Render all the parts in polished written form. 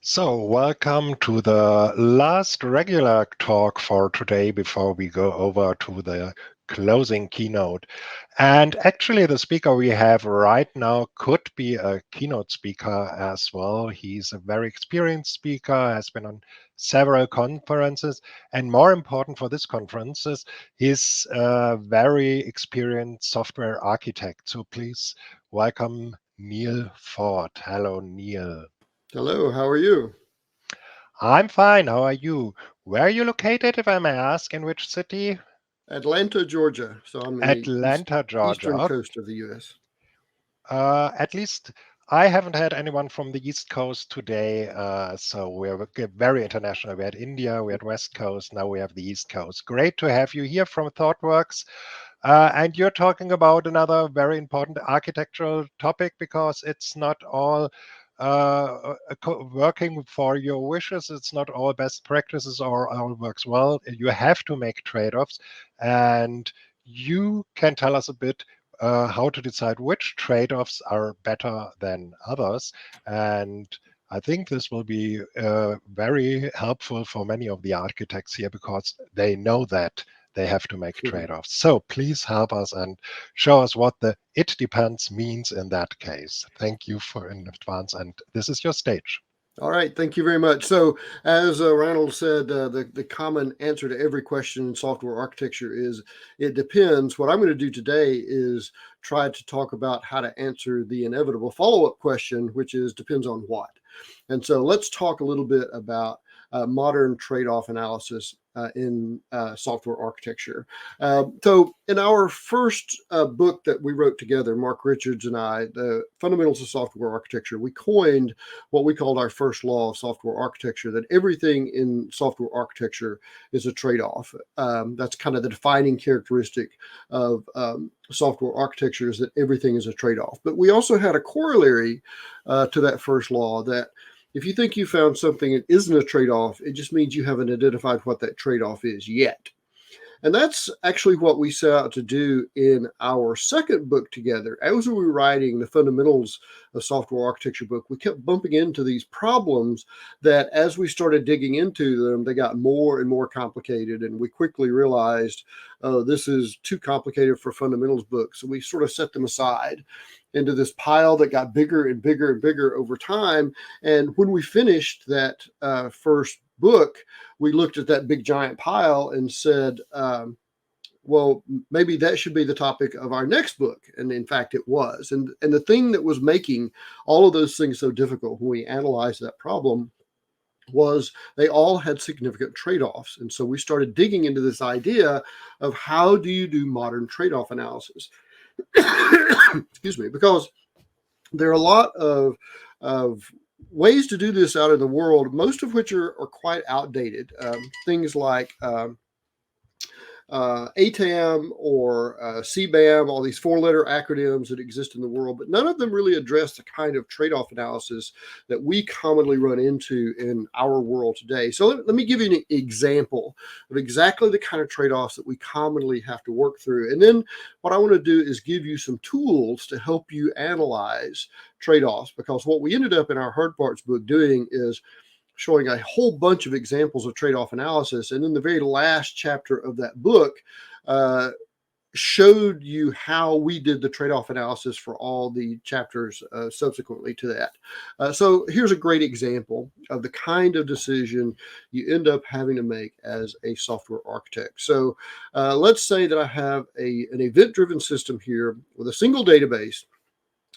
So, welcome to the last regular talk for today before we go over to the closing keynote. And actually, the speaker we have right now could be a keynote speaker as well. He's a very experienced speaker, has been on several conferences, and more important for this conference is he's a very experienced software architect. So, please welcome Neal Ford. Hello, Neal. Hello, how are you? I'm fine. How are you? Where are you located, if I may ask, in which city? Atlanta, Georgia. So I'm in the Atlanta, eastern Georgia. coast of the U.S. At least I haven't had anyone from the East Coast today. So we're very international. We had India, we had West Coast, now we have the East Coast. Great to have you here from ThoughtWorks. And you're talking about another very important architectural topic because it's not all working for your wishes. It's not all best practices or all works well. You have to make trade-offs, and you can tell us a bit how to decide which trade-offs are better than others. And I think this will be very helpful for many of the architects here because they know that they have to make trade-offs. So please help us and show us what the "it depends" means in that case. Thank you for in advance, and this is your stage. All right, thank you very much. So, as Ronald said, the common answer to every question in software architecture is it depends. What I'm going to do today is try to talk about how to answer the inevitable follow up question, which is depends on what. And so, let's talk a little bit about modern trade off analysis in software architecture. So, in our first book that we wrote together, Mark Richards and I, The Fundamentals of Software Architecture, we coined what we called our first law of software architecture, that everything in software architecture is a trade-off. That's kind of the defining characteristic of software architecture, is that everything is a trade-off. But we also had a corollary to that first law, that if you think you found something that isn't a trade-off, it just means you haven't identified what that trade-off is yet. And that's actually what we set out to do in our second book together. As we were writing the Fundamentals of Software Architecture book, we kept bumping into these problems that as we started digging into them, they got more and more complicated. And we quickly realized, oh, this is too complicated for fundamentals books. So we sort of set them aside into this pile that got bigger and bigger and bigger over time. And when we finished that first book, we looked at that big giant pile and said, well, maybe that should be the topic of our next book. And in fact, it was. And the thing that was making all of those things so difficult when we analyzed that problem was they all had significant trade-offs. And so we started digging into this idea of how do you do modern trade-off analysis? Excuse me, because there are a lot of ways to do this out in the world, most of which are quite outdated. Things like ATAM or CBAM, all these four-letter acronyms that exist in the world, but none of them really address the kind of trade-off analysis that we commonly run into in our world today. So let me give you an example of exactly the kind of trade-offs that we commonly have to work through. And then what I want to do is give you some tools to help you analyze trade-offs, because what we ended up in our hard parts book doing is showing a whole bunch of examples of trade-off analysis. And in the very last chapter of that book, showed you how we did the trade-off analysis for all the chapters subsequently to that. So here's a great example of the kind of decision you end up having to make as a software architect. So let's say that I have an event-driven system here with a single database.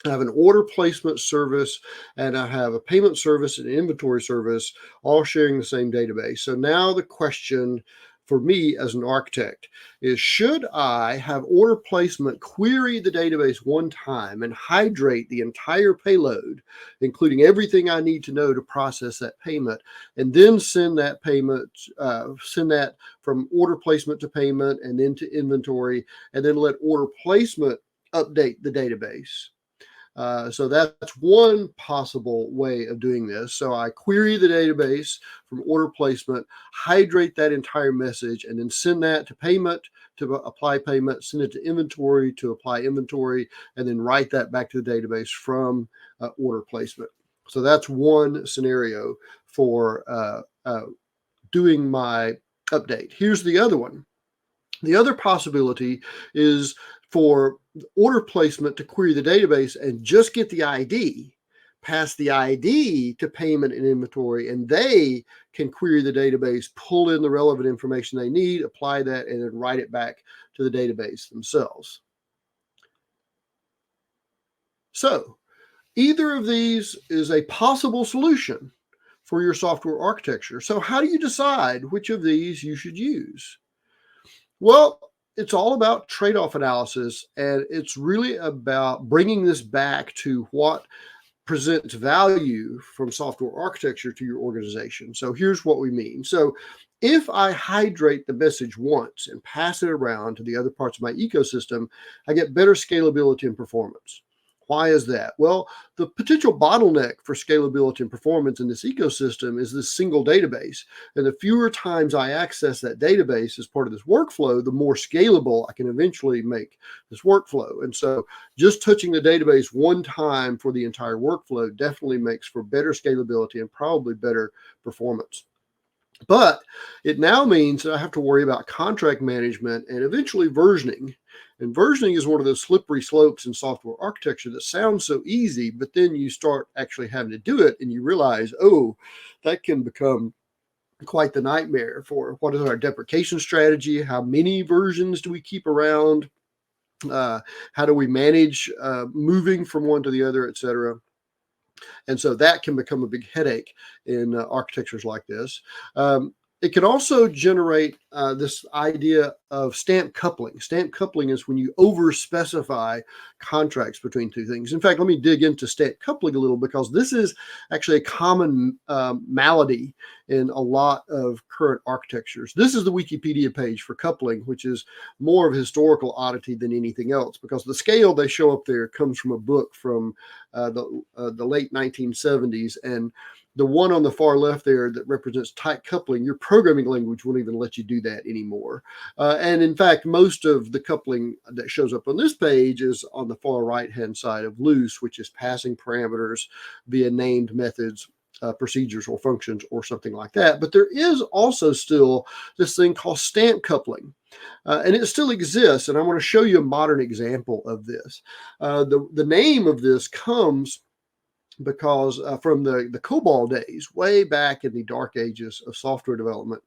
I have an order placement service, and I have a payment service and an inventory service, all sharing the same database. So now the question for me as an architect is, should I have order placement query the database one time and hydrate the entire payload, including everything I need to know to process that payment, and then send that from order placement to payment and then to inventory, and then let order placement update the database? So that's one possible way of doing this. So I query the database from order placement, hydrate that entire message, and then send that to payment to apply payment, send it to inventory to apply inventory, and then write that back to the database from order placement. So that's one scenario for doing my update. Here's the other one. The other possibility is for order placement to query the database and just get the ID, pass the ID to payment and inventory, and they can query the database, pull in the relevant information they need, apply that, and then write it back to the database themselves. So either of these is a possible solution for your software architecture. So how do you decide which of these you should use? Well, it's all about trade-off analysis, and it's really about bringing this back to what presents value from software architecture to your organization. So here's what we mean. So if I hydrate the message once and pass it around to the other parts of my ecosystem, I get better scalability and performance. Why is that? Well, the potential bottleneck for scalability and performance in this ecosystem is this single database. And the fewer times I access that database as part of this workflow, the more scalable I can eventually make this workflow. And so just touching the database one time for the entire workflow definitely makes for better scalability and probably better performance. But it now means that I have to worry about contract management and eventually versioning. And versioning is one of those slippery slopes in software architecture that sounds so easy, but then you start actually having to do it and you realize, oh, that can become quite the nightmare for what is our deprecation strategy? How many versions do we keep around? How do we manage moving from one to the other, et cetera? And so that can become a big headache in architectures like this. It can also generate this idea of stamp coupling. Stamp coupling is when you over specify contracts between two things. In fact, let me dig into stamp coupling a little, because this is actually a common malady in a lot of current architectures. This is the Wikipedia page for coupling, which is more of a historical oddity than anything else, because the scale they show up there comes from a book from the late 1970s. And the one on the far left there that represents tight coupling, your programming language won't even let you do that anymore. And in fact, most of the coupling that shows up on this page is on the far right-hand side of loose, which is passing parameters via named methods, procedures or functions or something like that. But there is also still this thing called stamp coupling. And it still exists. And I want to show you a modern example of this. The name of this comes because from the COBOL days, way back in the dark ages of software development,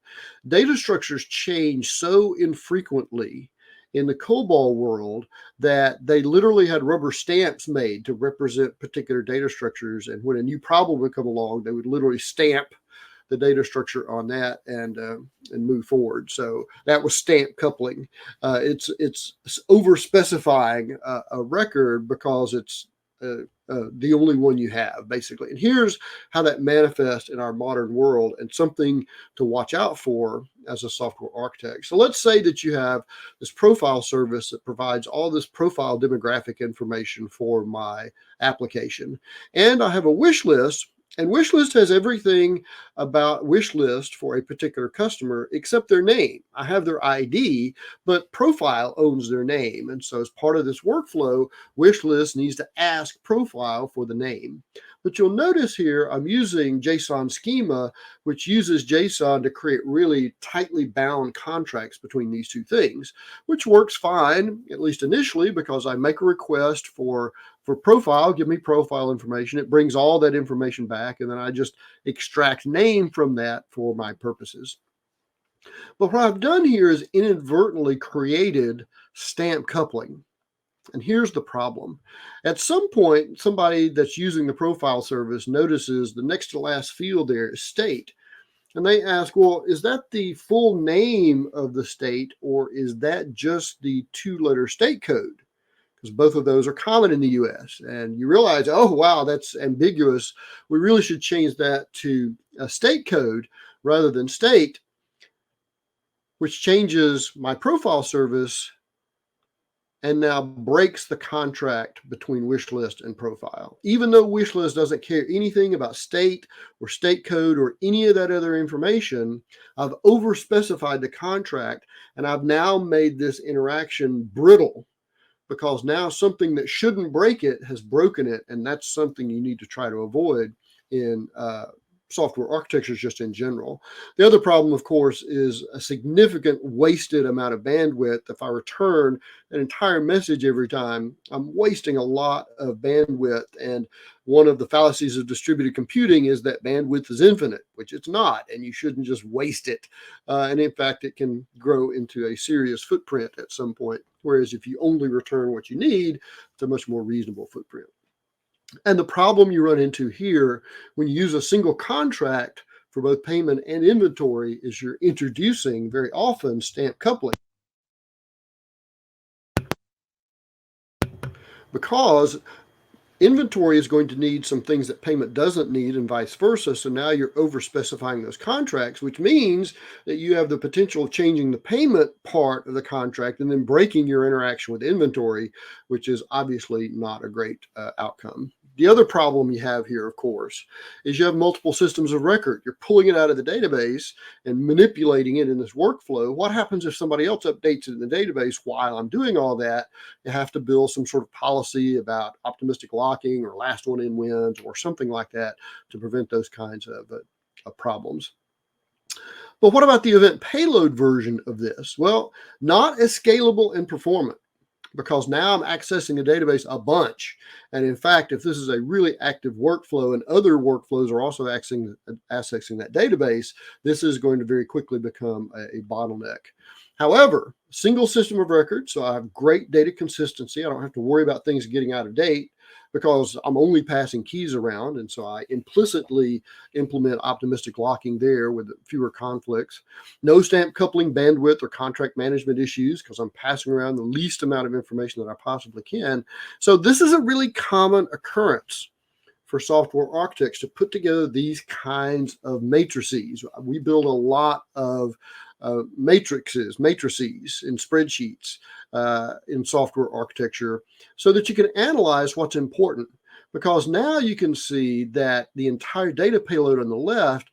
data structures change so infrequently in the COBOL world that they literally had rubber stamps made to represent particular data structures. And when a new problem would come along, they would literally stamp the data structure on that and move forward. So that was stamp coupling. It's over specifying a record because it's the only one you have, basically. And here's how that manifests in our modern world, and something to watch out for as a software architect. So let's say that you have this profile service that provides all this profile demographic information for my application. And I have a wish list. And wish list has everything about wish list for a particular customer except their name. I have their ID, but profile owns their name. And so as part of this workflow, wish list needs to ask profile for the name. But you'll notice here I'm using JSON schema, which uses JSON to create really tightly bound contracts between these two things, which works fine, at least initially, because I make a request for profile, give me profile information. It brings all that information back, and then I just extract name from that for my purposes. But what I've done here is inadvertently created stamp coupling. And here's the problem. At some point, somebody that's using the profile service notices the next to last field there is state. And they ask, well, is that the full name of the state, or is that just the two-letter state code? Because both of those are common in the US. And you realize, oh, wow, that's ambiguous. We really should change that to a state code rather than state, which changes my profile service and now breaks the contract between wishlist and profile. Even though wishlist doesn't care anything about state or state code or any of that other information, I've overspecified the contract, and I've now made this interaction brittle, because now something that shouldn't break it has broken it, and that's something you need to try to avoid in software architectures just in general. The other problem, of course, is a significant wasted amount of bandwidth. If I return an entire message every time, I'm wasting a lot of bandwidth. And one of the fallacies of distributed computing is that bandwidth is infinite, which it's not, and you shouldn't just waste it. And in fact, it can grow into a serious footprint at some point. Whereas if you only return what you need, it's a much more reasonable footprint. And the problem you run into here when you use a single contract for both payment and inventory is you're introducing very often stamp coupling. Because inventory is going to need some things that payment doesn't need and vice versa. So now you're over specifying those contracts, which means that you have the potential of changing the payment part of the contract and then breaking your interaction with inventory, which is obviously not a great outcome. The other problem you have here, of course, is you have multiple systems of record. You're pulling it out of the database and manipulating it in this workflow. What happens if somebody else updates it in the database while I'm doing all that? You have to build some sort of policy about optimistic locking or last one in wins or something like that to prevent those kinds of problems. But what about the event payload version of this? Well, not as scalable and performant, because now I'm accessing a database a bunch. And in fact, if this is a really active workflow and other workflows are also accessing that database, this is going to very quickly become a bottleneck. However, single system of record, so I have great data consistency. I don't have to worry about things getting out of date because I'm only passing keys around. And so I implicitly implement optimistic locking there with fewer conflicts. No stamp coupling bandwidth or contract management issues because I'm passing around the least amount of information that I possibly can. So this is a really common occurrence for software architects to put together these kinds of matrices. We build a lot of matrices in spreadsheets in software architecture so that you can analyze what's important. Because now you can see that the entire data payload on the left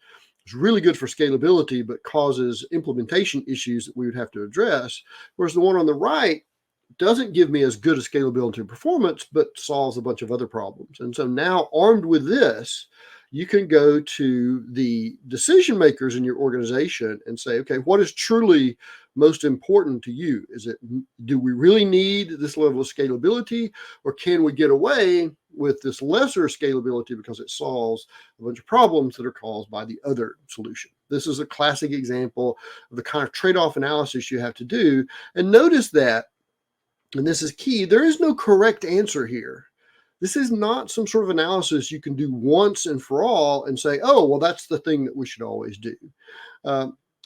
is really good for scalability, but causes implementation issues that we would have to address. Whereas the one on the right doesn't give me as good a scalability and performance, but solves a bunch of other problems. And so now, armed with this, you can go to the decision makers in your organization and say, okay, what is truly most important to you? Do we really need this level of scalability, or can we get away with this lesser scalability because it solves a bunch of problems that are caused by the other solution? This is a classic example of the kind of trade-off analysis you have to do. And notice that, and this is key, there is no correct answer here. This is not some sort of analysis you can do once and for all and say, oh, well, that's the thing that we should always do.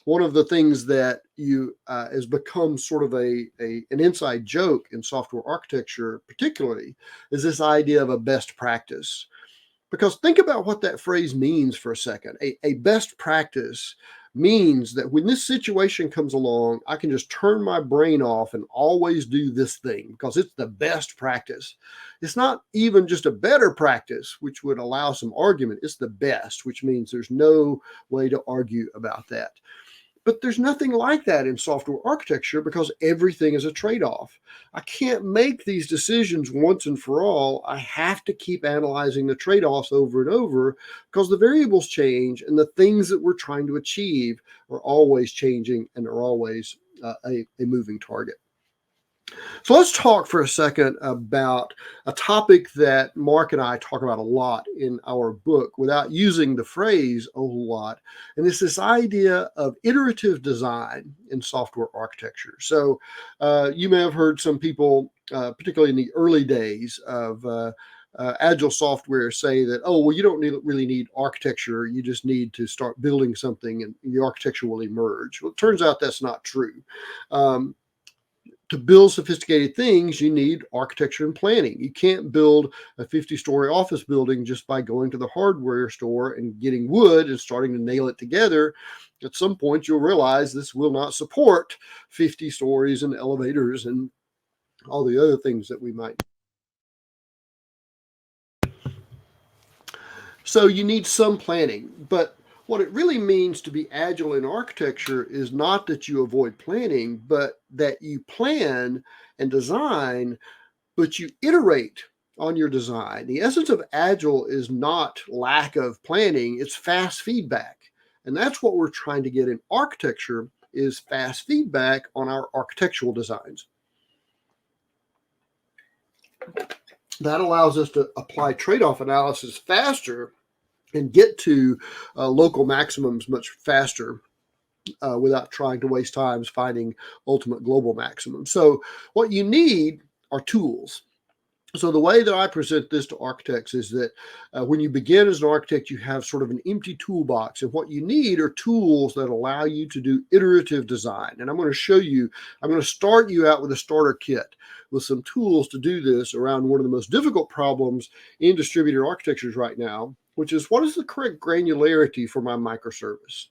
One of the things that has become sort of an inside joke in software architecture particularly is this idea of a best practice. Because think about what that phrase means for a second. A best practice means that when this situation comes along, I can just turn my brain off and always do this thing because it's the best practice. It's not even just a better practice, which would allow some argument. It's the best, which means there's no way to argue about that. But there's nothing like that in software architecture because everything is a trade-off. I can't make these decisions once and for all. I have to keep analyzing the trade-offs over and over because the variables change and the things that we're trying to achieve are always changing and are always a moving target. So let's talk for a second about a topic that Mark and I talk about a lot in our book without using the phrase a whole lot. And it's this idea of iterative design in software architecture. So you may have heard some people, particularly in the early days of agile software, say that, oh, well, you don't really need architecture. You just need to start building something and the architecture will emerge. Well, it turns out that's not true. To build sophisticated things, you need architecture and planning. You can't build a 50-story office building just by going to the hardware store and getting wood and starting to nail it together. At some point, you'll realize this will not support 50 stories and elevators and all the other things that we might. So you need some planning, but what it really means to be agile in architecture is not that you avoid planning, but that you plan and design, but you iterate on your design. The essence of Agile is not lack of planning, it's fast feedback. And that's what we're trying to get in architecture, is fast feedback on our architectural designs. That allows us to apply trade-off analysis faster and get to local maximums much faster without trying to waste time finding ultimate global maximum. So what you need are tools. So the way that I present this to architects is that when you begin as an architect, you have sort of an empty toolbox, and what you need are tools that allow you to do iterative design. And I'm going to show you, I'm going to start you out with a starter kit with some tools to do this around one of the most difficult problems in distributed architectures right now, which is, what is the correct granularity for my microservice?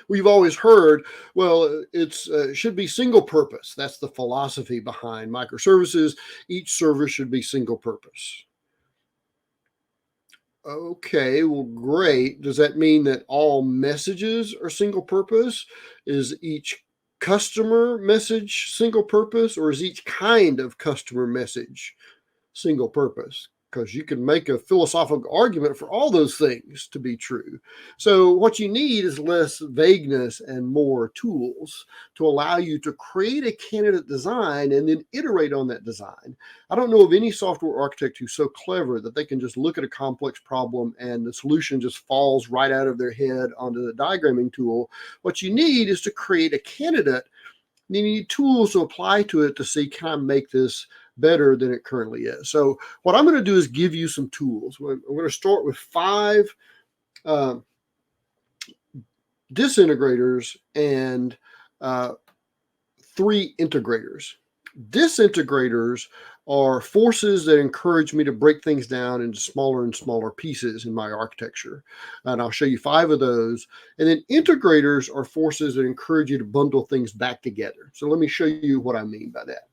We've always heard, well, it's should be single purpose. That's the philosophy behind microservices. Each service should be single purpose. Okay, well, great. Does that mean that all messages are single purpose? Is each customer message single purpose, or is each kind of customer message single purpose? Because you can make a philosophical argument for all those things to be true. So what you need is less vagueness and more tools to allow you to create a candidate design and then iterate on that design. I don't know of any software architect who's so clever that they can just look at a complex problem and the solution just falls right out of their head onto the diagramming tool. What you need is to create a candidate. You need tools to apply to it to see, can I make this better than it currently is? So what I'm going to do is give you some tools. I'm going to start with 5 disintegrators and 3 integrators. Disintegrators are forces that encourage me to break things down into smaller and smaller pieces in my architecture. And I'll show you 5 of those. And then integrators are forces that encourage you to bundle things back together. So let me show you what I mean by that.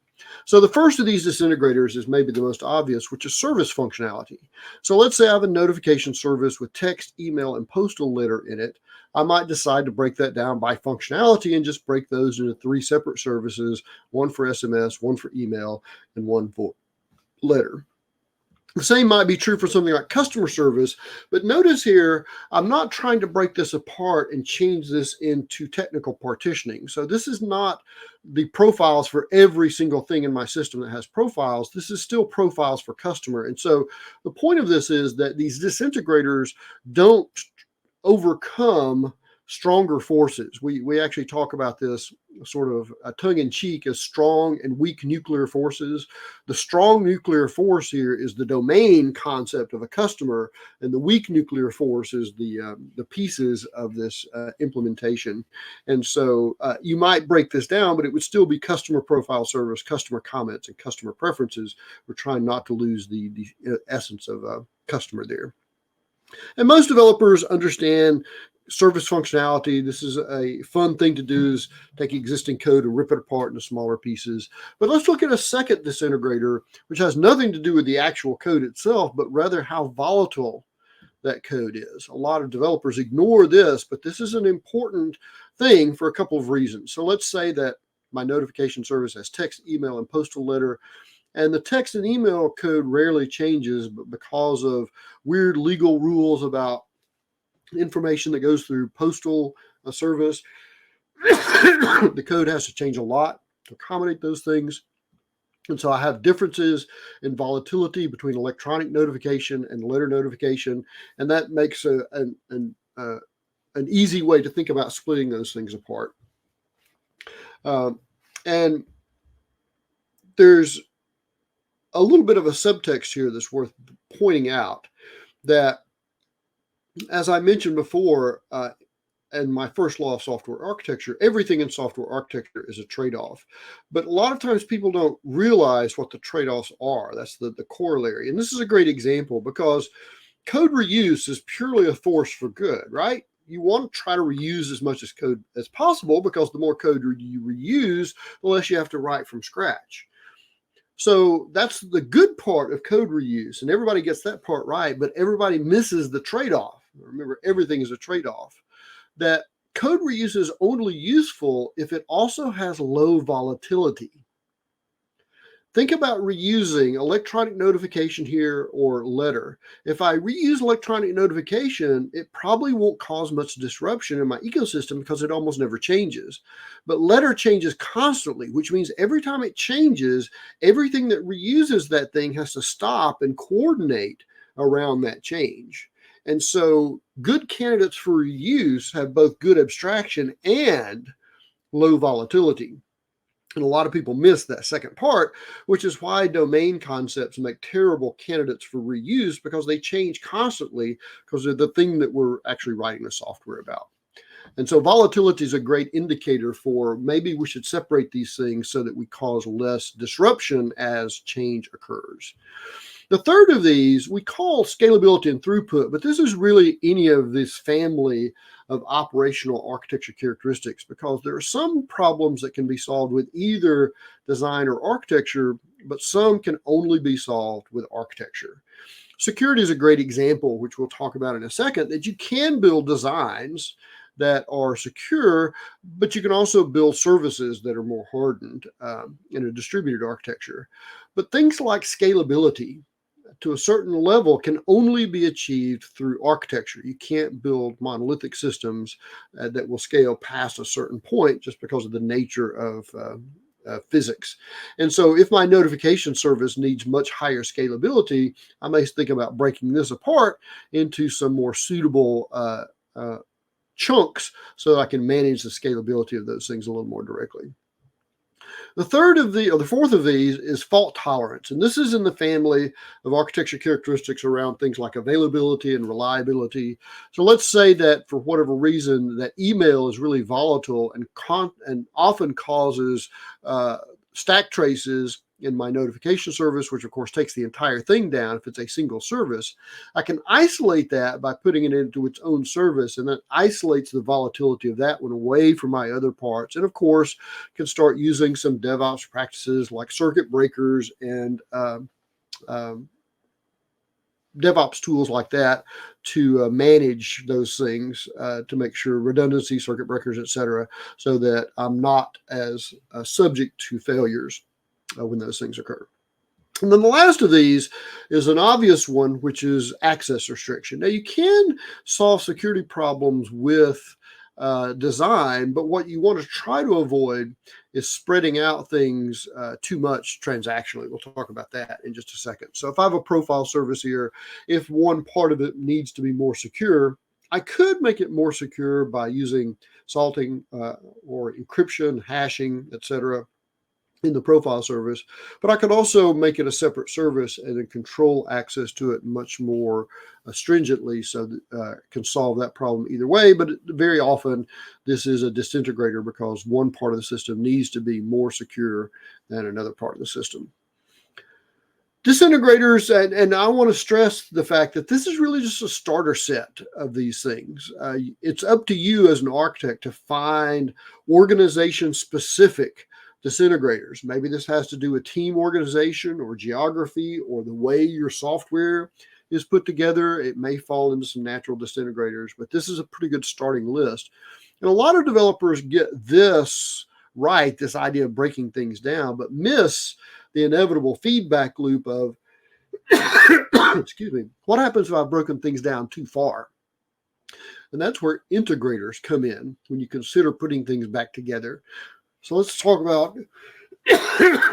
So the first of these disintegrators is maybe the most obvious, which is service functionality. So let's say I have a notification service with text, email, and postal letter in it. I might decide to break that down by functionality and just break those into 3 separate services, one for SMS, one for email, and one for letter. The same might be true for something like customer service, but notice here, I'm not trying to break this apart and change this into technical partitioning. So this is not the profiles for every single thing in my system that has profiles. This is still profiles for customer. And so the point of this is that these disintegrators don't overcome stronger forces. We actually talk about this sort of tongue-in-cheek as strong and weak nuclear forces. The strong nuclear force here is the domain concept of a customer, and the weak nuclear force is the pieces of this implementation. And so you might break this down, but it would still be customer profile service, customer comments, and customer preferences. We're trying not to lose the essence of customer there. And most developers understand service functionality. This is a fun thing to do, is take existing code and rip it apart into smaller pieces. But let's look at a second disintegrator, which has nothing to do with the actual code itself, but rather how volatile that code is. A lot of developers ignore this, but this is an important thing for a couple of reasons. So let's say that my notification service has text, email, and postal letter. And the text and email code rarely changes, but because of weird legal rules about information that goes through postal service, the code has to change a lot to accommodate those things. And so I have differences in volatility between electronic notification and letter notification, and that makes an easy way to think about splitting those things apart. And there's a little bit of a subtext here that's worth pointing out, that, as I mentioned before, in my first law of software architecture, everything in software architecture is a trade-off. But a lot of times people don't realize what the trade-offs are. That's the corollary. And this is a great example, because code reuse is purely a force for good, right? You want to try to reuse as much as code as possible, because the more code you reuse, the less you have to write from scratch. So that's the good part of code reuse, and everybody gets that part right, but everybody misses the trade-off. Remember, everything is a trade-off. That code reuse is only useful if it also has low volatility. Think about reusing electronic notification here or letter. If I reuse electronic notification, it probably won't cause much disruption in my ecosystem because it almost never changes. But letter changes constantly, which means every time it changes, everything that reuses that thing has to stop and coordinate around that change. And so good candidates for reuse have both good abstraction and low volatility. And a lot of people miss that second part, which is why domain concepts make terrible candidates for reuse because they change constantly because they're the thing that we're actually writing the software about. And so volatility is a great indicator for maybe we should separate these things so that we cause less disruption as change occurs. The third of these we call scalability and throughput, but this is really any of this family of operational architecture characteristics because there are some problems that can be solved with either design or architecture, but some can only be solved with architecture. Security is a great example, which we'll talk about in a second, that you can build designs that are secure, but you can also build services that are more hardened in a distributed architecture. But things like scalability, to a certain level, can only be achieved through architecture. You can't build monolithic systems that will scale past a certain point just because of the nature of physics. And so if my notification service needs much higher scalability, I may think about breaking this apart into some more suitable chunks so that I can manage the scalability of those things a little more directly. The fourth of these is fault tolerance. And this is in the family of architecture characteristics around things like availability and reliability. So let's say that for whatever reason, that email is really volatile and often causes stack traces in my notification service, which of course takes the entire thing down if it's a single service. I can isolate that by putting it into its own service, and that isolates the volatility of that one away from my other parts. And of course, can start using some DevOps practices like circuit breakers and DevOps tools like that to manage those things, to make sure redundancy, circuit breakers, etc., so that I'm not as subject to failures when those things occur. And then the last of these is an obvious one, which is access restriction. Now, you can solve security problems with design, but what you want to try to avoid is spreading out things too much transactionally. We'll talk about that in just a second. So if I have a profile service here, if one part of it needs to be more secure, I could make it more secure by using salting or encryption, hashing, etc., in the profile service, but I could also make it a separate service and then control access to it much more stringently so that can solve that problem either way. But very often this is a disintegrator because one part of the system needs to be more secure than another part of the system. Disintegrators, and I want to stress the fact that this is really just a starter set of these things. It's up to you as an architect to find organization-specific disintegrators. Maybe this has to do with team organization or geography or the way your software is put together. It may fall into some natural disintegrators, but this is a pretty good starting list. And a lot of developers get this right, this idea of breaking things down, but miss the inevitable feedback loop of, excuse me, what happens if I've broken things down too far? And that's where integrators come in when you consider putting things back together. So let's talk about,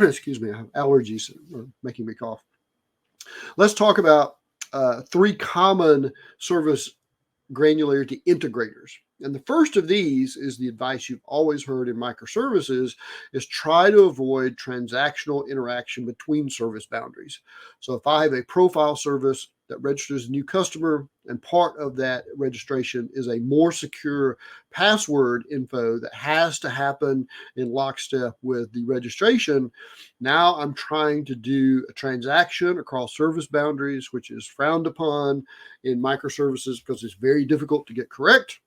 excuse me, I have allergies are making me cough. Let's talk about three common service granularity integrators. And the first of these is the advice you've always heard in microservices is try to avoid transactional interaction between service boundaries. So if I have a profile service that registers a new customer and part of that registration is a more secure password info that has to happen in lockstep with the registration, now I'm trying to do a transaction across service boundaries, which is frowned upon in microservices because it's very difficult to get correct.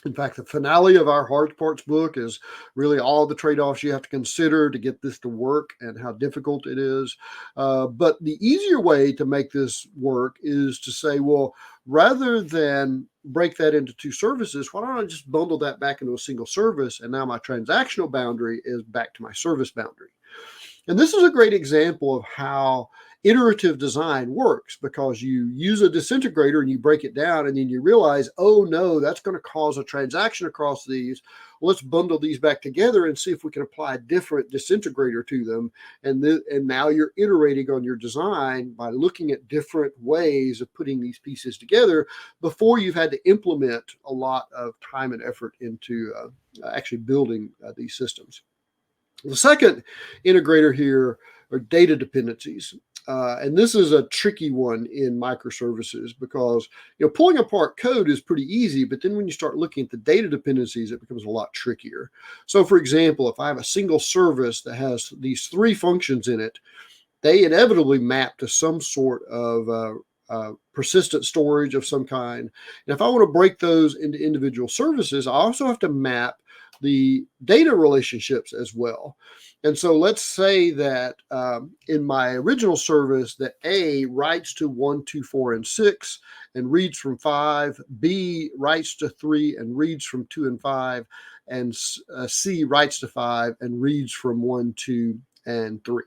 In fact, the finale of our hard parts book is really all the trade-offs you have to consider to get this to work and how difficult it is. But the easier way to make this work is to say, well, rather than break that into two services, why don't I just bundle that back into a single service? And now my transactional boundary is back to my service boundary. And this is a great example of how iterative design works, because you use a disintegrator and you break it down, and then you realize, oh no, that's going to cause a transaction across these. Let's bundle these back together and see if we can apply a different disintegrator to them. And now you're iterating on your design by looking at different ways of putting these pieces together before you've had to implement a lot of time and effort into actually building these systems. The second integrator here are data dependencies. And this is a tricky one in microservices, because pulling apart code is pretty easy, but then when you start looking at the data dependencies, it becomes a lot trickier. So for example, if I have a single service that has these three functions in it, they inevitably map to some sort of persistent storage of some kind. And if I want to break those into individual services, I also have to map the data relationships as well. And so let's say that in my original service, that A writes to 1, 2, 4, and 6 and reads from 5, B writes to 3 and reads from 2 and 5, and C writes to 5 and reads from 1, 2, and 3.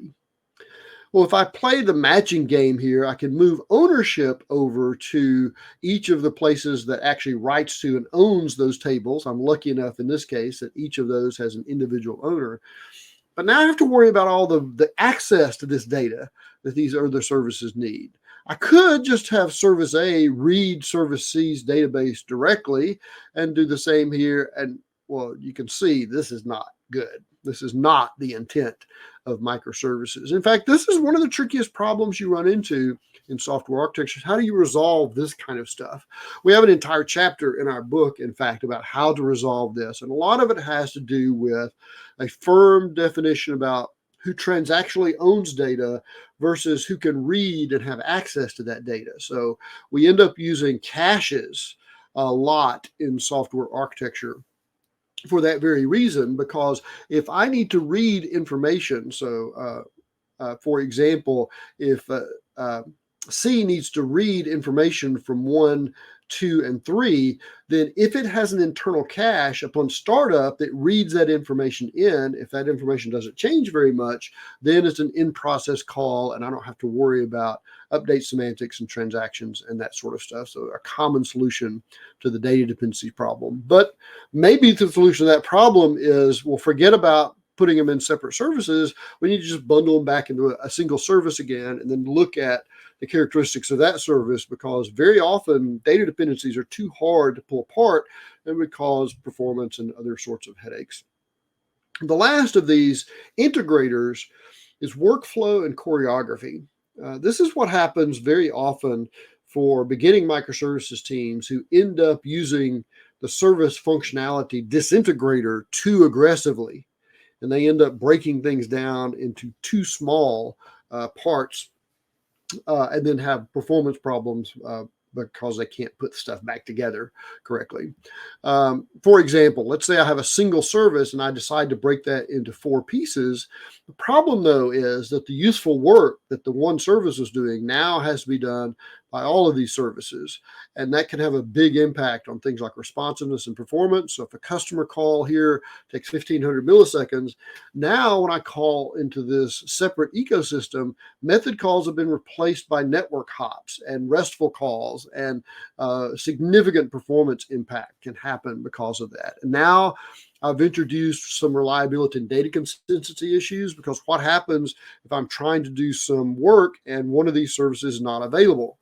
Well, if I play the matching game here, I can move ownership over to each of the places that actually writes to and owns those tables. I'm lucky enough in this case that each of those has an individual owner. But now I have to worry about all the access to this data that these other services need. I could just have service A read service C's database directly and do the same here. And well, you can see this is not good. This is not the intent of microservices. In fact, this is one of the trickiest problems you run into in software architectures. How do you resolve this kind of stuff? We have an entire chapter in our book, in fact, about how to resolve this. And a lot of it has to do with a firm definition about who transactionally owns data versus who can read and have access to that data. So we end up using caches a lot in software architecture for that very reason, because if I need to read information, so for example, if C needs to read information from 1, 2, and 3, then if it has an internal cache, upon startup, it reads that information in. If that information doesn't change very much, then it's an in-process call, and I don't have to worry about update semantics and transactions and that sort of stuff. So a common solution to the data dependency problem. But maybe the solution to that problem is, well, forget about putting them in separate services. We need to just bundle them back into a single service again, and then look at the characteristics of that service, because very often data dependencies are too hard to pull apart and would cause performance and other sorts of headaches. The last of these integrators is workflow and choreography. This is what happens very often for beginning microservices teams who end up using the service functionality disintegrator too aggressively. And they end up breaking things down into too small parts, and then have performance problems because they can't put stuff back together correctly. For example, let's say I have a single service and I decide to break that into 4 pieces. The problem, though, is that the useful work that the one service was doing now has to be done by all of these services. And that can have a big impact on things like responsiveness and performance. So if a customer call here takes 1,500 milliseconds, now when I call into this separate ecosystem, method calls have been replaced by network hops and RESTful calls, and significant performance impact can happen because of that. And now I've introduced some reliability and data consistency issues, because what happens if I'm trying to do some work and one of these services is not available?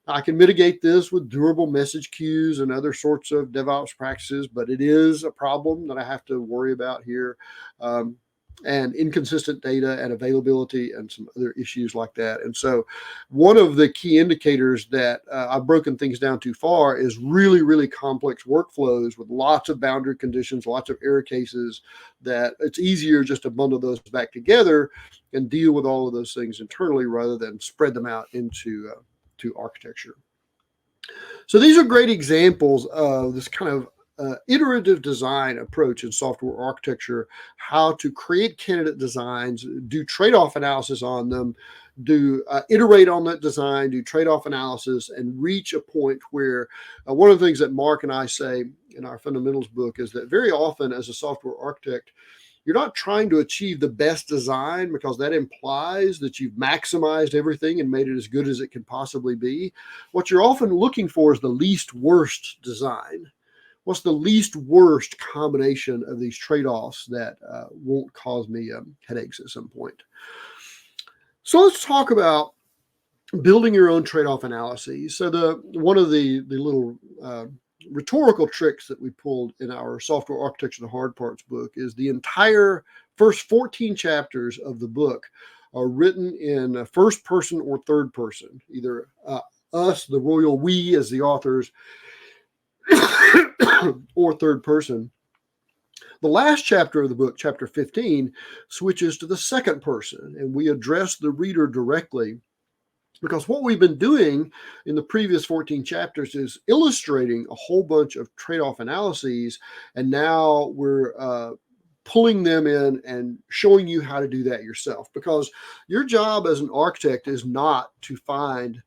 I can mitigate this with durable message queues and other sorts of DevOps practices, but it is a problem that I have to worry about here. And inconsistent data and availability and some other issues like that. And so one of the key indicators that I've broken things down too far is really, really complex workflows with lots of boundary conditions, lots of error cases, that it's easier just to bundle those back together and deal with all of those things internally rather than spread them out into to architecture. So these are great examples of this kind of iterative design approach in software architecture, how to create candidate designs, do trade-off analysis on them, do iterate on that design, do trade-off analysis, and reach a point where one of the things that Mark and I say in our fundamentals book is that very often as a software architect, you're not trying to achieve the best design, because that implies that you've maximized everything and made it as good as it can possibly be. What you're often looking for is the least worst design. What's the least worst combination of these trade-offs that won't cause me headaches at some point? So let's talk about building your own trade-off analyses. So one of the little rhetorical tricks that we pulled in our Software Architecture the Hard Parts book is the entire first 14 chapters of the book are written in first person or third person, either us, the royal we as the authors, or third person. The last chapter of the book, chapter 15, switches to the second person, and we address the reader directly, because what we've been doing in the previous 14 chapters is illustrating a whole bunch of trade-off analyses, and now we're pulling them in and showing you how to do that yourself, because your job as an architect is not to find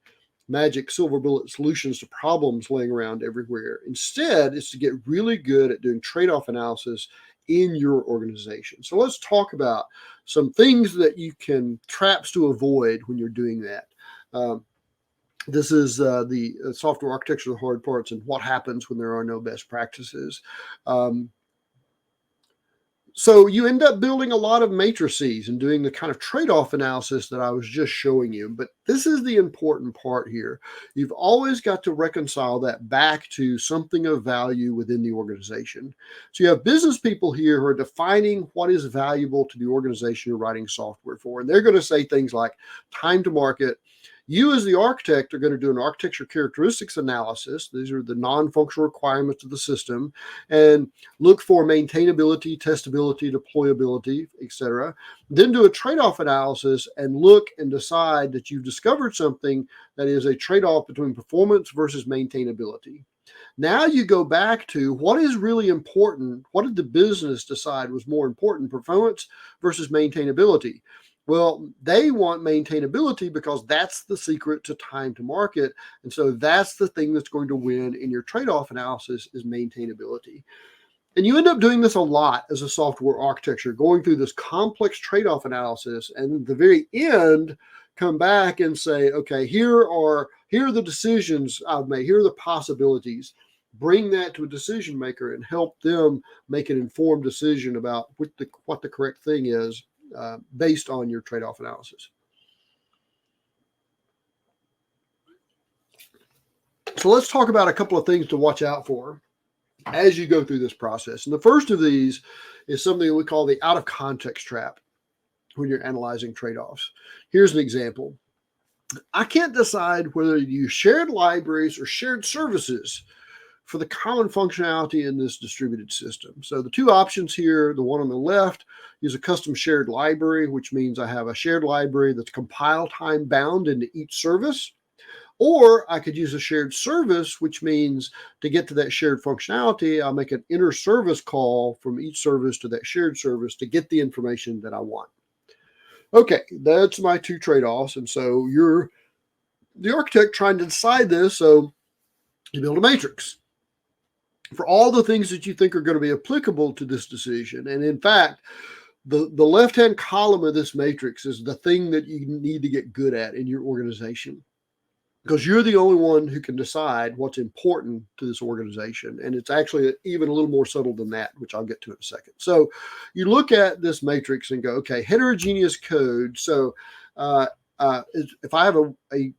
magic silver bullet solutions to problems laying around everywhere. Instead, it's to get really good at doing trade-off analysis in your organization. So let's talk about some things that you can, traps to avoid when you're doing that. This is the Software Architecture of the Hard Parts and what happens when there are no best practices. So you end up building a lot of matrices and doing the kind of trade-off analysis that I was just showing you. But this is the important part here. You've always got to reconcile that back to something of value within the organization. So you have business people here who are defining what is valuable to the organization you're writing software for. And they're going to say things like time to market. You as the architect are going to do an architecture characteristics analysis. These are the non-functional requirements of the system, and look for maintainability, testability, deployability, etc. Then do a trade-off analysis and look and decide that you've discovered something that is a trade-off between performance versus maintainability. Now you go back to what is really important. What did the business decide was more important, performance versus maintainability? Well, they want maintainability because that's the secret to time to market. And so that's the thing that's going to win in your trade-off analysis is maintainability. And you end up doing this a lot as a software architecture, going through this complex trade-off analysis, and at the very end, come back and say, okay, here are the decisions I've made. Here are the possibilities. Bring that to a decision maker and help them make an informed decision about what the correct thing is. Based on your trade-off analysis. So let's talk about a couple of things to watch out for as you go through this process. And the first of these is something we call the out of context trap when you're analyzing trade-offs. Here's an example. I can't decide whether to use shared libraries or shared services for the common functionality in this distributed system. So the two options here, the one on the left, use a custom shared library, which means I have a shared library that's compile time bound into each service. Or I could use a shared service, which means to get to that shared functionality, I'll make an inter service call from each service to that shared service to get the information that I want. Okay, that's my two trade-offs. And so you're the architect trying to decide this. So you build a matrix for all the things that you think are going to be applicable to this decision. And in fact, the left-hand column of this matrix is the thing that you need to get good at in your organization, because you're the only one who can decide what's important to this organization. And it's actually even a little more subtle than that, which I'll get to in a second. So you look at this matrix and go, okay, heterogeneous code. So if I have a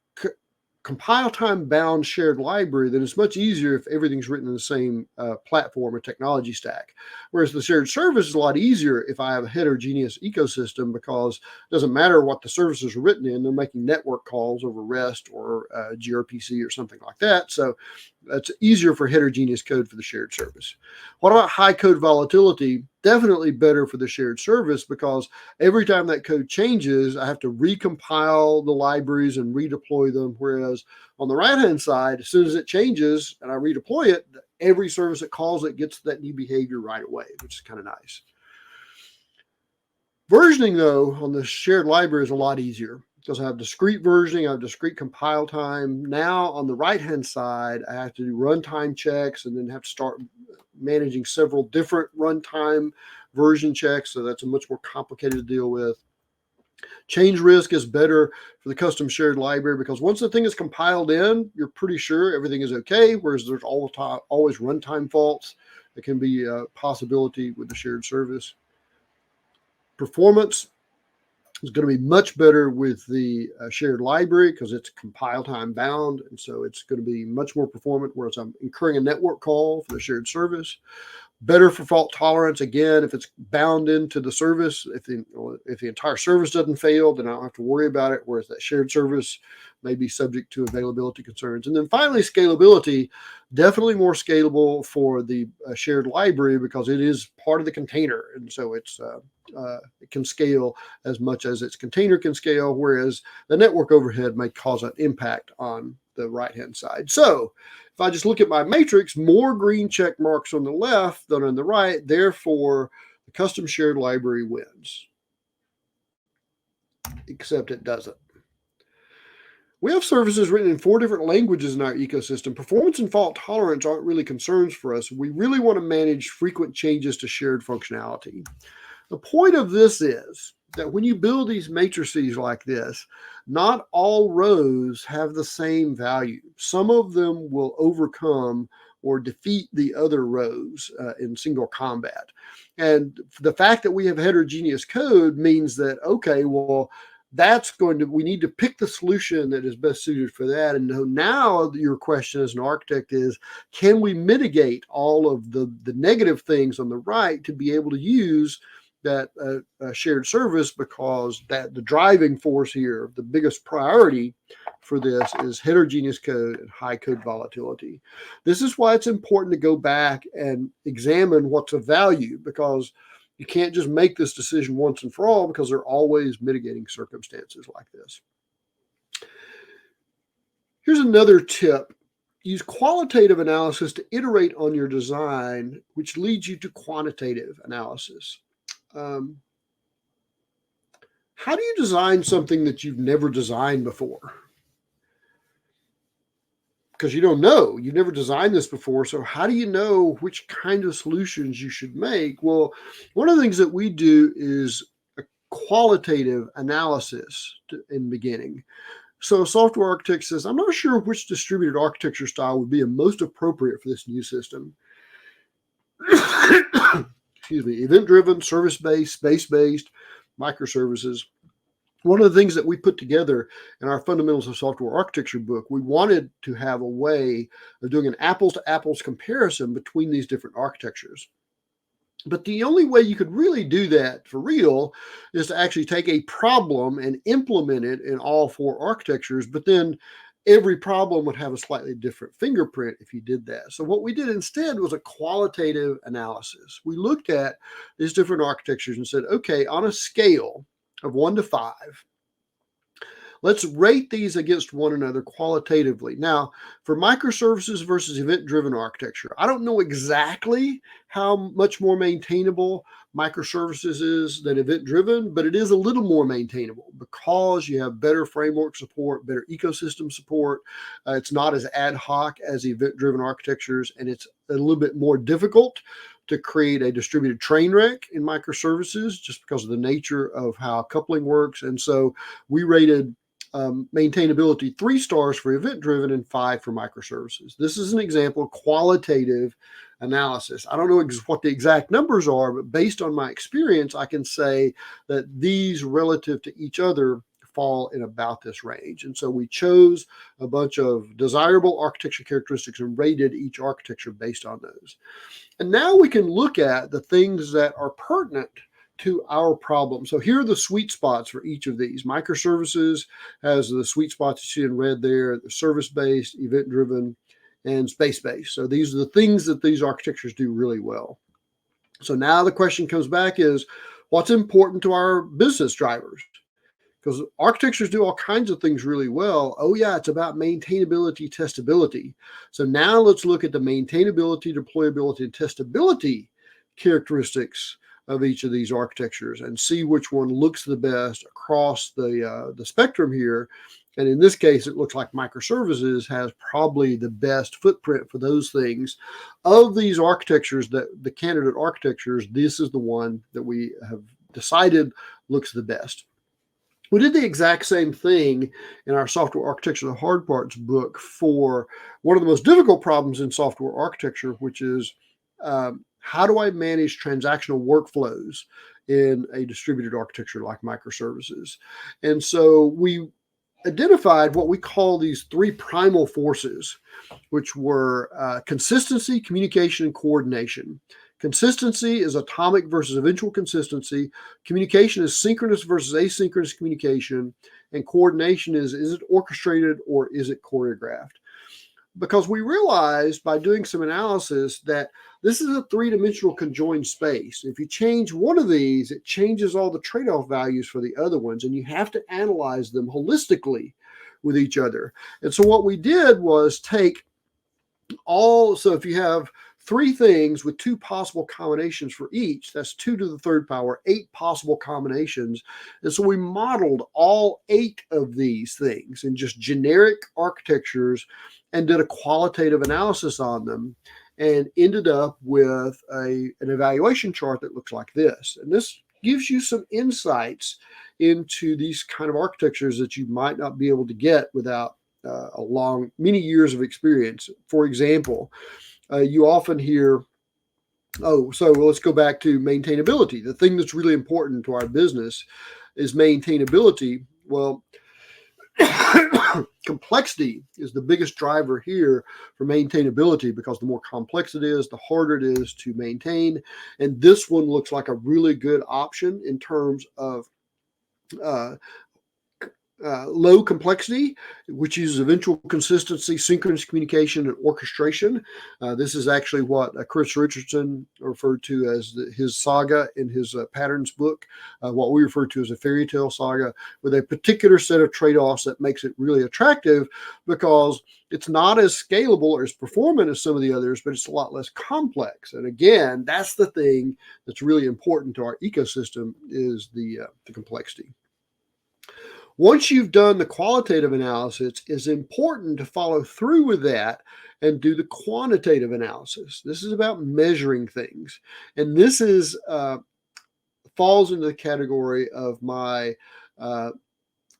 compile time bound shared library, then it's much easier if everything's written in the same platform or technology stack. Whereas the shared service is a lot easier if I have a heterogeneous ecosystem, because it doesn't matter what the services are written in, they're making network calls over REST or gRPC or something like that. So that's easier for heterogeneous code for the shared service. What about high code volatility? Definitely better for the shared service, because every time that code changes, I have to recompile the libraries and redeploy them. Whereas on the right-hand side, as soon as it changes and I redeploy it, every service that calls it gets that new behavior right away, which is kind of nice. Versioning, though, on the shared library is a lot easier, because I have discrete versioning, I have discrete compile time. Now on the right-hand side, I have to do runtime checks and then have to start managing several different runtime version checks, so that's a much more complicated to deal with. Change risk is better for the custom shared library because once the thing is compiled in, you're pretty sure everything is okay, whereas there's always runtime faults that can be a possibility with the shared service. Performance is going to be much better with the shared library because it's compile time bound, and so it's going to be much more performant, whereas I'm incurring a network call for the shared service. Better for fault tolerance, again, if it's bound into the service. If the entire service doesn't fail, then I don't have to worry about it, whereas that shared service may be subject to availability concerns. And then finally, scalability, definitely more scalable for the shared library because it is part of the container, and so it can scale as much as its container can scale, whereas the network overhead may cause an impact on the right-hand side. So if I just look at my matrix, more green check marks on the left than on the right, therefore the custom shared library wins. Except it doesn't. We have services written in 4 different languages in our ecosystem. Performance and fault tolerance aren't really concerns for us. We really want to manage frequent changes to shared functionality. The point of this is that when you build these matrices like this, not all rows have the same value. Some of them will overcome or defeat the other rows in single combat. And the fact that we have heterogeneous code means that, okay, well, we need to pick the solution that is best suited for that. And now your question as an architect is, can we mitigate all of the negative things on the right to be able to use that shared service, because that the driving force here, the biggest priority for this is heterogeneous code and high code volatility. This is why it's important to go back and examine what's of value, because you can't just make this decision once and for all, because there are always mitigating circumstances like this. Here's another tip. Use qualitative analysis to iterate on your design, which leads you to quantitative analysis. How do you design something that you've never designed before? Because you don't know. You've never designed this before, so how do you know which kind of solutions you should make? Well, one of the things that we do is a qualitative analysis in the beginning. So a software architect says, I'm not sure which distributed architecture style would be most appropriate for this new system. Excuse me, event-driven, service-based, space-based, microservices. One of the things that we put together in our Fundamentals of Software Architecture book, we wanted to have a way of doing an apples-to-apples comparison between these different architectures. But the only way you could really do that for real is to actually take a problem and implement it in all 4 architectures, but then every problem would have a slightly different fingerprint if you did that. So what we did instead was a qualitative analysis. We looked at these different architectures and said, okay, on a scale of 1 to 5, let's rate these against one another qualitatively. Now, for microservices versus event-driven architecture, I don't know exactly how much more maintainable microservices is than event-driven, but it is a little more maintainable because you have better framework support, better ecosystem support. It's not as ad hoc as event-driven architectures, and it's a little bit more difficult to create a distributed train wreck in microservices just because of the nature of how coupling works. And so we rated maintainability 3 stars for event-driven and 5 for microservices. This is an example of qualitative analysis. I don't know what the exact numbers are, but based on my experience, I can say that these relative to each other fall in about this range. And so we chose a bunch of desirable architecture characteristics and rated each architecture based on those. And now we can look at the things that are pertinent to our problem. So here are the sweet spots for each of these. Microservices has the sweet spots you see in red there, the service-based, event-driven, and space-based. So these are the things that these architectures do really well. So now the question comes back is, what's important to our business drivers? Because architectures do all kinds of things really well. Oh yeah, it's about maintainability, testability. So now let's look at the maintainability, deployability, and testability characteristics of each of these architectures and see which one looks the best across the spectrum here And in this case, it looks like microservices has probably the best footprint for those things. Of these architectures, the candidate architectures, this is the one that we have decided looks the best. We did the exact same thing in our software architecture, the hard parts book, for one of the most difficult problems in software architecture, which is how do I manage transactional workflows in a distributed architecture like microservices? And so we identified what we call these three primal forces, which were consistency, communication, and coordination. Consistency is atomic versus eventual consistency. Communication is synchronous versus asynchronous communication. And coordination is it orchestrated or is it choreographed? Because we realized by doing some analysis that this is a three-dimensional conjoined space. If you change one of these, it changes all the trade-off values for the other ones, and you have to analyze them holistically with each other. And so what we did was take so if you have three things with two possible combinations for each, that's 2 to the third power, 8 possible combinations. And so we modeled all 8 of these things in just generic architectures and did a qualitative analysis on them and ended up with an evaluation chart that looks like this. And this gives you some insights into these kind of architectures that you might not be able to get without many years of experience. For example, you often hear, so let's go back to maintainability. The thing that's really important to our business is maintainability. Well, complexity is the biggest driver here for maintainability, because the more complex it is, the harder it is to maintain. And this one looks like a really good option in terms of low complexity, which uses eventual consistency, synchronous communication, and orchestration. This is actually what Chris Richardson referred to as his saga in his patterns book, what we refer to as a fairy tale saga, with a particular set of trade-offs that makes it really attractive, because it's not as scalable or as performant as some of the others, but it's a lot less complex. And again, that's the thing that's really important to our ecosystem, is the complexity. Once you've done the qualitative analysis, it's important to follow through with that and do the quantitative analysis. This is about measuring things. And this falls into the category of my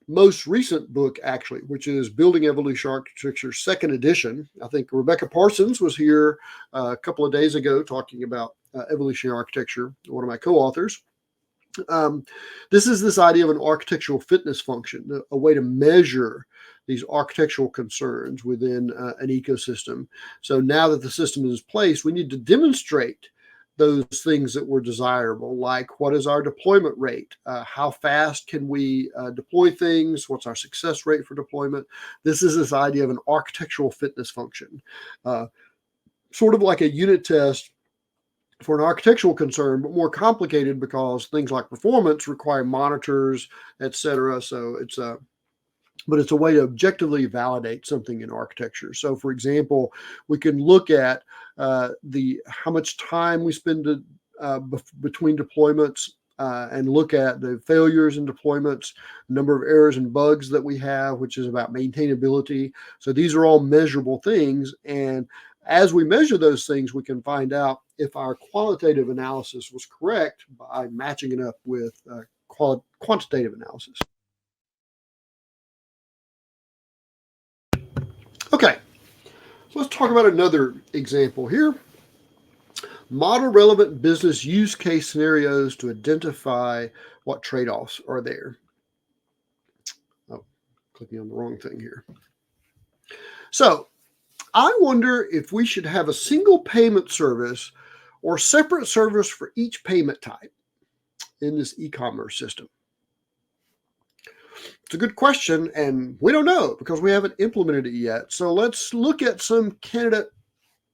most recent book, actually, which is Building Evolution Architecture, second edition. I think Rebecca Parsons was here a couple of days ago talking about evolutionary architecture, one of my co-authors. This is this idea of an architectural fitness function, a way to measure these architectural concerns within an ecosystem. So now that the system is in place, we need to demonstrate those things that were desirable, like what is our deployment rate? How fast can we deploy things? What's our success rate for deployment? This is this idea of an architectural fitness function, sort of like a unit test for an architectural concern, but more complicated because things like performance require monitors, etc. So it's a way to objectively validate something in architecture. So, for example, we can look at how much time we spend between deployments, and look at the failures in deployments, number of errors and bugs that we have, which is about maintainability. So these are all measurable things, and as we measure those things, we can find out if our qualitative analysis was correct by matching it up with quantitative analysis. Okay, so let's talk about another example here. Model relevant business use case scenarios to identify what trade-offs are there. Oh, clicking on the wrong thing here. So I wonder if we should have a single payment service or separate service for each payment type in this e-commerce system. It's a good question, and we don't know because we haven't implemented it yet. So let's look at some candidate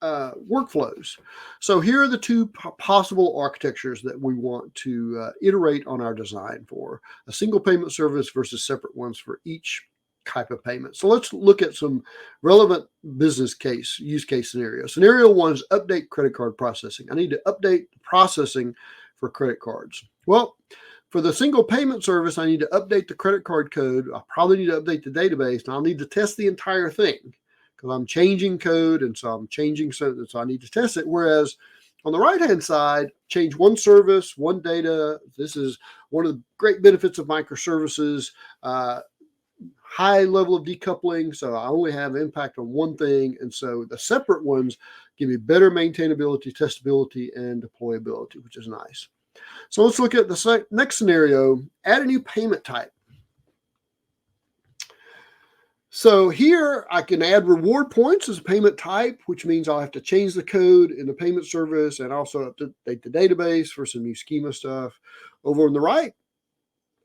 workflows. So here are the two possible architectures that we want to iterate on our design for: a single payment service versus separate ones for each type of payment. So let's look at some relevant business use case scenarios. Scenario one is update credit card processing. I need to update the processing for credit cards. Well, For the single payment service, I need to update the credit card code. I probably need to update the database, and I'll need to test the entire thing because I'm changing code, and so I'm changing, so I need to test it. Whereas on the right-hand side, change one service, one data. This is one of the great benefits of microservices. High level of decoupling, so I only have impact on one thing, and so the separate ones give me better maintainability, testability, and deployability, which is nice. So let's look at the next scenario, add a new payment type. So here I can add reward points as a payment type, which means I'll have to change the code in the payment service and also update the database for some new schema stuff. Over on the right,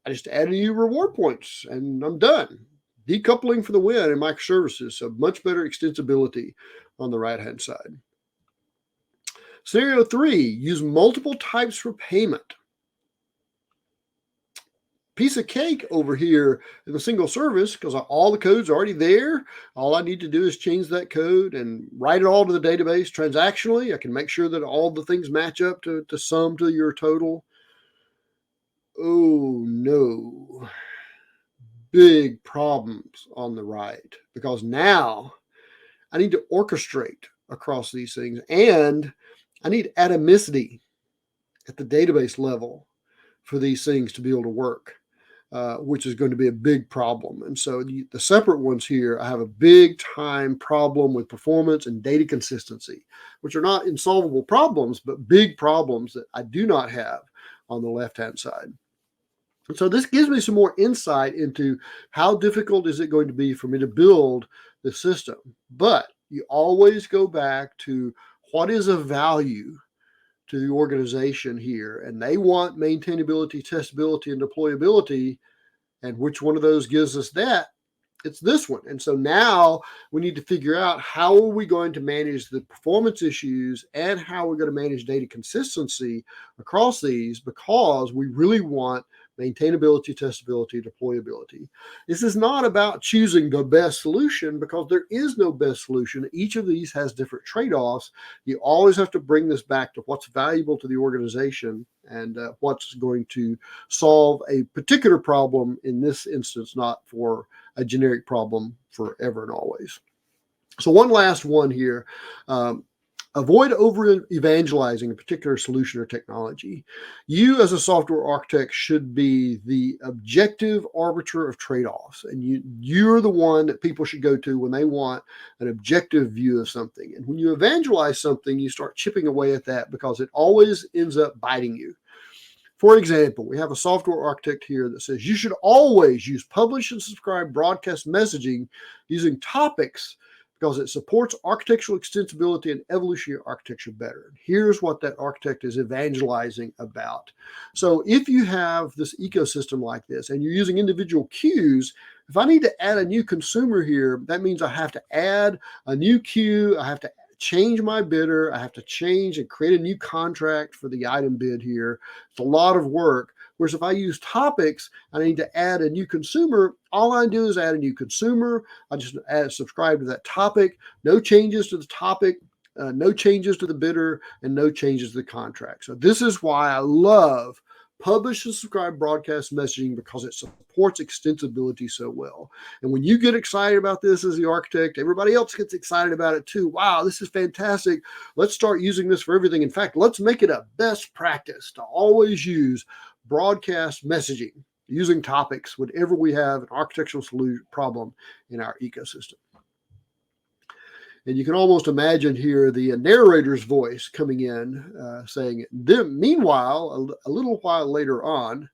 I just add a new reward points and I'm done. Decoupling for the win in microservices, so much better extensibility on the right-hand side. Scenario 3, use multiple types for payment. Piece of cake over here in the single service because all the code's already there. All I need to do is change that code and write it all to the database transactionally. I can make sure that all the things match up to sum to your total. Oh no. Big problems on the right because now I need to orchestrate across these things and I need atomicity at the database level for these things to be able to work, which is going to be a big problem. And so the separate ones here, I have a big time problem with performance and data consistency, which are not insolvable problems, but big problems that I do not have on the left-hand side. And so this gives me some more insight into how difficult is it going to be for me to build the system. But you always go back to what is of value to the organization here. And they want maintainability, testability, and deployability. And which one of those gives us that? It's this one. And so now we need to figure out how are we going to manage the performance issues and how we're going to manage data consistency across these because we really want maintainability, testability, deployability. This is not about choosing the best solution because there is no best solution. Each of these has different trade-offs. You always have to bring this back to what's valuable to the organization and what's going to solve a particular problem in this instance, not for a generic problem forever and always. So one last one here. Avoid over-evangelizing a particular solution or technology. You as a software architect should be the objective arbiter of trade-offs. And you're the one that people should go to when they want an objective view of something. And when you evangelize something, you start chipping away at that because it always ends up biting you. For example, we have a software architect here that says you should always use publish and subscribe broadcast messaging using topics because it supports architectural extensibility and evolutionary architecture better. Here's what that architect is evangelizing about. So if you have this ecosystem like this and you're using individual queues, if I need to add a new consumer here, that means I have to add a new queue. I have to change my bidder. I have to change and create a new contract for the item bid here. It's a lot of work. Whereas if I use topics, I need to add a new consumer. All I do is add a new consumer. I just subscribe to that topic. No changes to the topic, no changes to the bidder, and no changes to the contract. So this is why I love publish and subscribe broadcast messaging because it supports extensibility so well. And when you get excited about this as the architect, everybody else gets excited about it too. Wow, this is fantastic. Let's start using this for everything. In fact, let's make it a best practice to always use broadcast messaging using topics whenever we have an architectural solution problem in our ecosystem. And you can almost imagine here the narrator's voice coming in saying, meanwhile, a little while later on,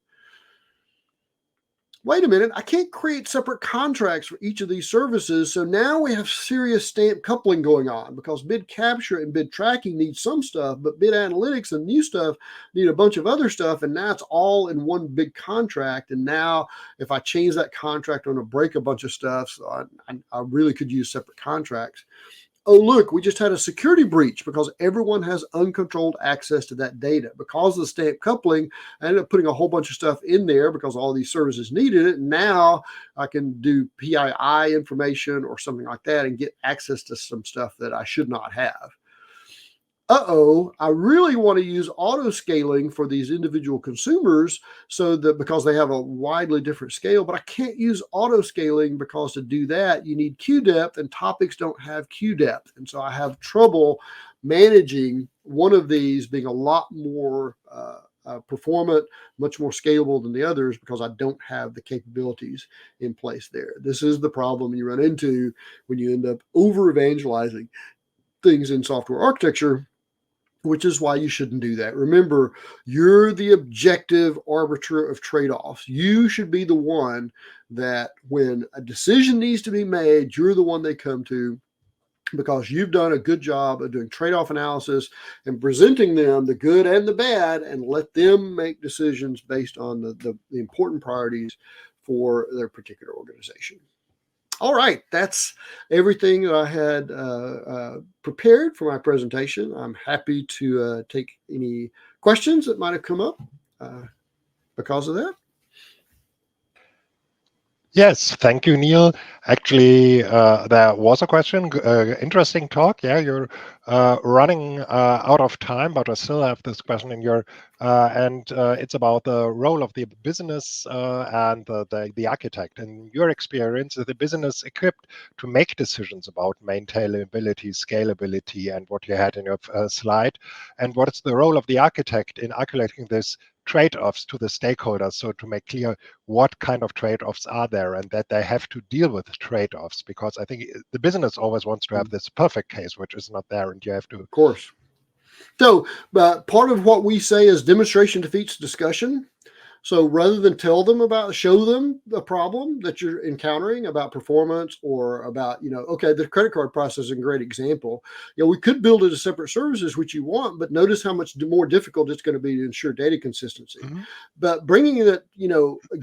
wait a minute, I can't create separate contracts for each of these services. So now we have serious stamp coupling going on because bid capture and bid tracking need some stuff, but bid analytics and new stuff need a bunch of other stuff. And now it's all in one big contract. And now if I change that contract, I'm going to break a bunch of stuff. So I really could use separate contracts. Oh, look, we just had a security breach because everyone has uncontrolled access to that data. Because of the stamp coupling, I ended up putting a whole bunch of stuff in there because all these services needed it. And now I can do PII information or something like that and get access to some stuff that I should not have. I really want to use auto scaling for these individual consumers so that because they have a widely different scale, but I can't use auto scaling because to do that, you need queue depth and topics don't have queue depth. And so I have trouble managing one of these being a lot more performant, much more scalable than the others because I don't have the capabilities in place there. This is the problem you run into when you end up over evangelizing things in software architecture, which is why you shouldn't do that. Remember, you're the objective arbiter of trade offs. You should be the one that when a decision needs to be made, you're the one they come to because you've done a good job of doing trade off analysis and presenting them the good and the bad and let them make decisions based on the important priorities for their particular organization. All right, that's everything that I had prepared for my presentation. I'm happy to take any questions that might have come up because of that. Yes, thank you, Neal. Actually, there was a question. Interesting talk. Yeah, you're running out of time, but I still have this question in your, and it's about the role of the business and the architect. In your experience, is the business equipped to make decisions about maintainability, scalability, and what you had in your slide? And what is the role of the architect in articulating this trade-offs to the stakeholders, so to make clear what kind of trade-offs are there and that they have to deal with trade-offs, because I think the business always wants to have this perfect case, which is not there, and you have to. Of course. So, part of what we say is demonstration defeats discussion. So rather than show them the problem that you're encountering about performance or about, okay, the credit card process is a great example. We could build it as separate services, which you want, but notice how much more difficult it's going to be to ensure data consistency. Mm-hmm. But bringing it,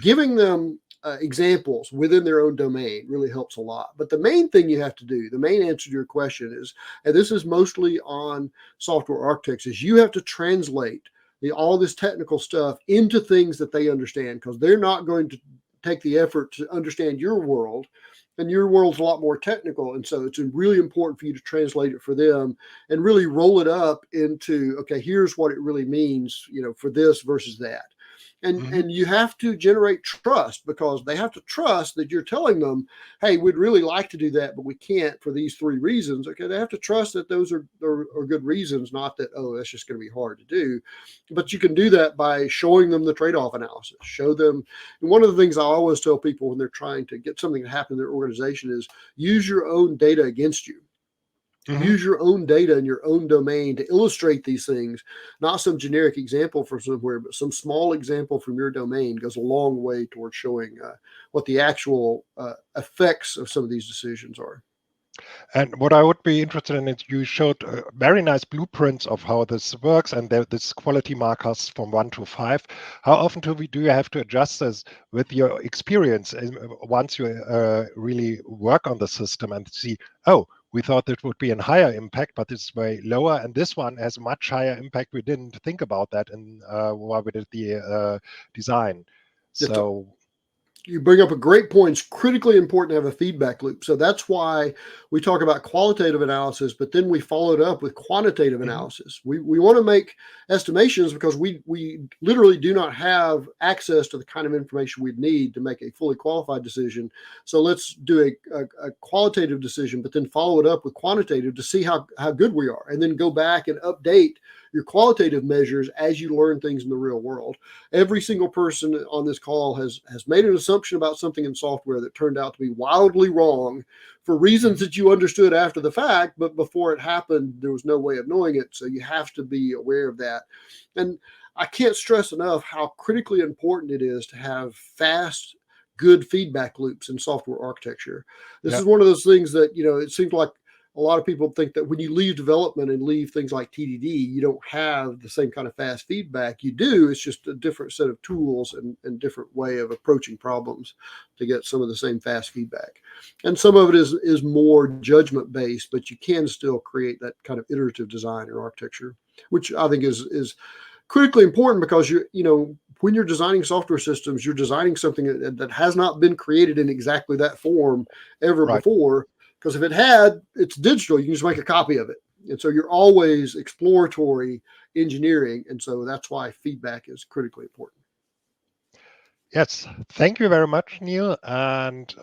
giving them examples within their own domain really helps a lot. But the main thing you have to do, the main answer to your question is, and this is mostly on software architects, is you have to translate all this technical stuff into things that they understand, because they're not going to take the effort to understand your world, and your world's a lot more technical. And so it's really important for you to translate it for them and really roll it up into, okay, here's what it really means, for this versus that. And you have to generate trust, because they have to trust that you're telling them, hey, we'd really like to do that, but we can't for these 3 reasons. Okay, they have to trust that those are good reasons, not that, oh, that's just going to be hard to do. But you can do that by showing them the trade-off analysis. Show them. And one of the things I always tell people when they're trying to get something to happen in their organization is use your own data against you. Mm-hmm. Use your own data in your own domain to illustrate these things, not some generic example from somewhere, but some small example from your domain goes a long way towards showing what the actual effects of some of these decisions are. And what I would be interested in is you showed very nice blueprints of how this works and this quality markers from 1 to 5. How often do you have to adjust this with your experience once you really work on the system and see, oh, we thought that would be a higher impact, but it's way lower. And this one has a much higher impact. We didn't think about that in while we did the design. So you bring up a great point. It's critically important to have a feedback loop. So that's why we talk about qualitative analysis, but then we follow it up with quantitative analysis. We want to make estimations because we literally do not have access to the kind of information we'd need to make a fully qualified decision. So let's do a qualitative decision, but then follow it up with quantitative to see how good we are, and then go back and update your qualitative measures as you learn things in the real world. Every single person on this call has made an assumption about something in software that turned out to be wildly wrong for reasons that you understood after the fact, but before it happened, there was no way of knowing it. So you have to be aware of that. And I can't stress enough how critically important it is to have fast, good feedback loops in software architecture. This is one of those things that, it seems like a lot of people think that when you leave development and leave things like TDD, you don't have the same kind of fast feedback. You do. It's just a different set of tools and different way of approaching problems to get some of the same fast feedback. And some of it is more judgment based, but you can still create that kind of iterative design or architecture, which I think is critically important, because when you're designing software systems, you're designing something that has not been created in exactly that form ever before. Because if it had, it's digital. You can just make a copy of it. And so you're always exploratory engineering. And so that's why feedback is critically important. Yes, thank you very much, Neil. And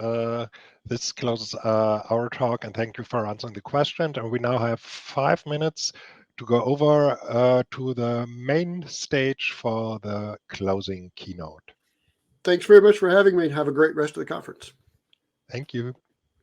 this closes our talk. And thank you for answering the question. And we now have 5 minutes to go over to the main stage for the closing keynote. Thanks very much for having me, and have a great rest of the conference. Thank you.